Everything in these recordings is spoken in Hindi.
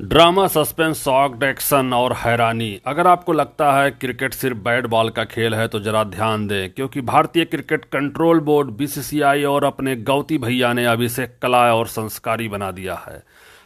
ड्रामा, सस्पेंस, शॉक, एक्शन और हैरानी। अगर आपको लगता है क्रिकेट सिर्फ बैट बॉल का खेल है तो जरा ध्यान दें, क्योंकि भारतीय क्रिकेट कंट्रोल बोर्ड बीसीसीआई और अपने गौती भैया ने अब इसे कला और संस्कारी बना दिया है।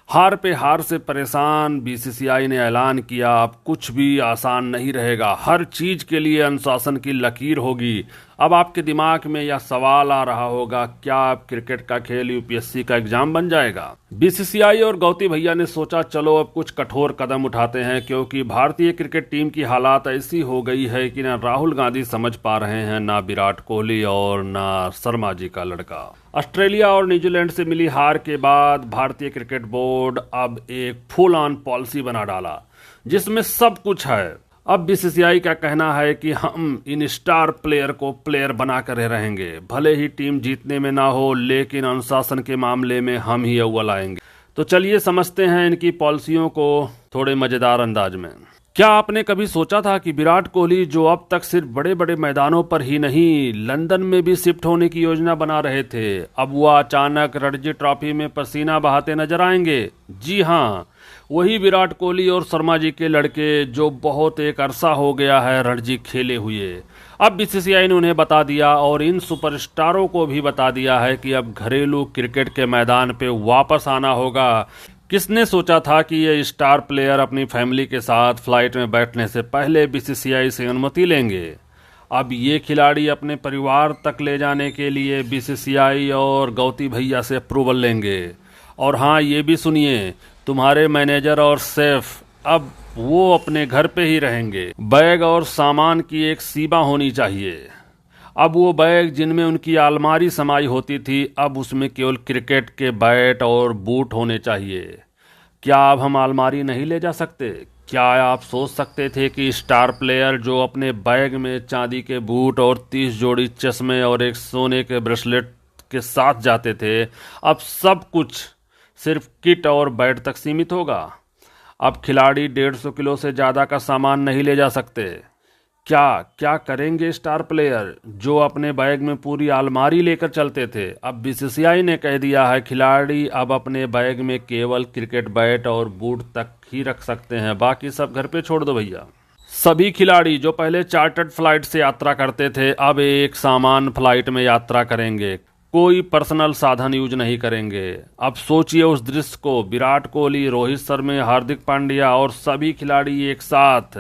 हार पे हार से परेशान बीसीसीआई ने ऐलान किया, अब कुछ भी आसान नहीं रहेगा, हर चीज के लिए अनुशासन की लकीर होगी। अब आपके दिमाग में यह सवाल आ रहा होगा, क्या अब क्रिकेट का खेल यूपीएससी का एग्जाम बन जाएगा? बीसीसीआई और गौती भैया ने सोचा चलो अब कुछ कठोर कदम उठाते हैं, क्योंकि भारतीय क्रिकेट टीम की हालात ऐसी हो गई है कि न राहुल गांधी समझ पा रहे हैं, ना विराट कोहली और ना शर्मा जी का लड़का। ऑस्ट्रेलिया और न्यूजीलैंड से मिली हार के बाद भारतीय क्रिकेट बोर्ड अब एक फुल ऑन पॉलिसी बना डाला जिसमें सब कुछ है। अब बीसीसीआई का कहना है कि हम इन स्टार प्लेयर को प्लेयर बना कर रहेंगे, भले ही टीम जीतने में ना हो, लेकिन अनुशासन के मामले में हम ही अव्वल आएंगे। तो चलिए समझते हैं इनकी पॉलिसियों को थोड़े मजेदार अंदाज में। क्या आपने कभी सोचा था कि विराट कोहली, जो अब तक सिर्फ बड़े बड़े मैदानों पर ही नहीं लंदन में भी शिफ्ट होने की योजना बना रहे थे, अब वह अचानक रणजी ट्रॉफी में पसीना बहाते नजर आएंगे? जी हाँ, वही विराट कोहली और शर्मा जी के लड़के, जो बहुत एक अरसा हो गया है रणजी खेले हुए। अब बीसीसीआई ने उन्हें बता दिया और इन सुपरस्टारों को भी बता दिया है कि अब घरेलू क्रिकेट के मैदान पे वापस आना होगा। किसने सोचा था कि ये स्टार प्लेयर अपनी फैमिली के साथ फ्लाइट में बैठने से पहले बीसीसीआई से अनुमति लेंगे? अब ये खिलाड़ी अपने परिवार तक ले जाने के लिए बीसीसीआई और गौती भैया से अप्रूवल लेंगे। और हाँ, ये भी सुनिए, तुम्हारे मैनेजर और सेफ अब वो अपने घर पे ही रहेंगे। बैग और सामान की एक सीमा होनी चाहिए। अब वो बैग जिनमें उनकी अलमारी समाई होती थी, अब उसमें केवल क्रिकेट के बैट और बूट होने चाहिए। क्या अब हम अलमारी नहीं ले जा सकते? क्या आप सोच सकते थे कि स्टार प्लेयर जो अपने बैग में चांदी के बूट और 30 जोड़ी चश्मे और एक सोने के ब्रेसलेट के साथ जाते थे, अब सब कुछ सिर्फ किट और बैट तक सीमित होगा? अब खिलाड़ी 150 किलो से ज़्यादा का सामान नहीं ले जा सकते। क्या क्या करेंगे स्टार प्लेयर जो अपने बैग में पूरी अलमारी लेकर चलते थे? अब बीसीसीआई ने कह दिया है खिलाड़ी अब अपने बैग में केवल क्रिकेट बैट और बूट तक ही रख सकते हैं, बाकी सब घर पे छोड़ दो भैया। सभी खिलाड़ी जो पहले चार्टर्ड फ्लाइट से यात्रा करते थे, अब एक सामान फ्लाइट में यात्रा करेंगे, कोई पर्सनल साधन यूज नहीं करेंगे। अब सोचिए उस दृश्य को, विराट कोहली, रोहित शर्मा, हार्दिक पांड्या और सभी खिलाड़ी एक साथ,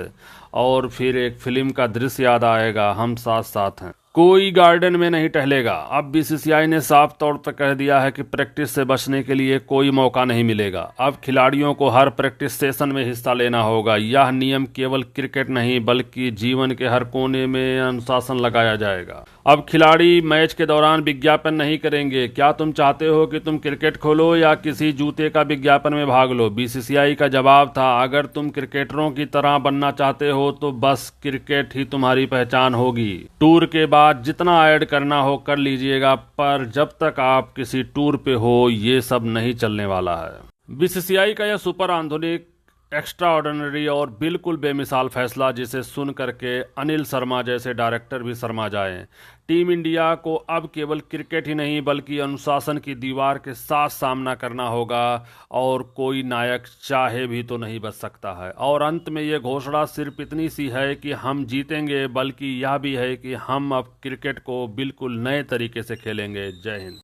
और फिर एक फिल्म का दृश्य याद आएगा, हम साथ साथ हैं। कोई गार्डन में नहीं टहलेगा। अब बीसीसीआई ने साफ तौर पर कह दिया है कि प्रैक्टिस से बचने के लिए कोई मौका नहीं मिलेगा। अब खिलाड़ियों को हर प्रैक्टिस सेशन में हिस्सा लेना होगा। यह नियम केवल क्रिकेट नहीं बल्कि जीवन के हर कोने में अनुशासन लगाया जाएगा। अब खिलाड़ी मैच के दौरान विज्ञापन नहीं करेंगे। क्या तुम चाहते हो कि तुम क्रिकेट खोलो या किसी जूते का विज्ञापन में भाग लो? बीसीसीआई का जवाब था, अगर तुम क्रिकेटरों की तरह बनना चाहते हो तो बस क्रिकेट ही तुम्हारी पहचान होगी। टूर के बाद जितना ऐड करना हो कर लीजिएगा, पर जब तक आप किसी टूर पे हो ये सब नहीं चलने वाला है। बीसीसीआई का यह सुपर आधुनिक, एक्स्ट्रा ऑर्डिनरी और बिल्कुल बेमिसाल फैसला, जिसे सुन करके अनिल शर्मा जैसे डायरेक्टर भी शर्मा जाएं। टीम इंडिया को अब केवल क्रिकेट ही नहीं बल्कि अनुशासन की दीवार के साथ सामना करना होगा, और कोई नायक चाहे भी तो नहीं बच सकता है। और अंत में ये घोषणा सिर्फ इतनी सी है कि हम जीतेंगे, बल्कि यह भी है कि हम अब क्रिकेट को बिल्कुल नए तरीके से खेलेंगे। जय हिंद।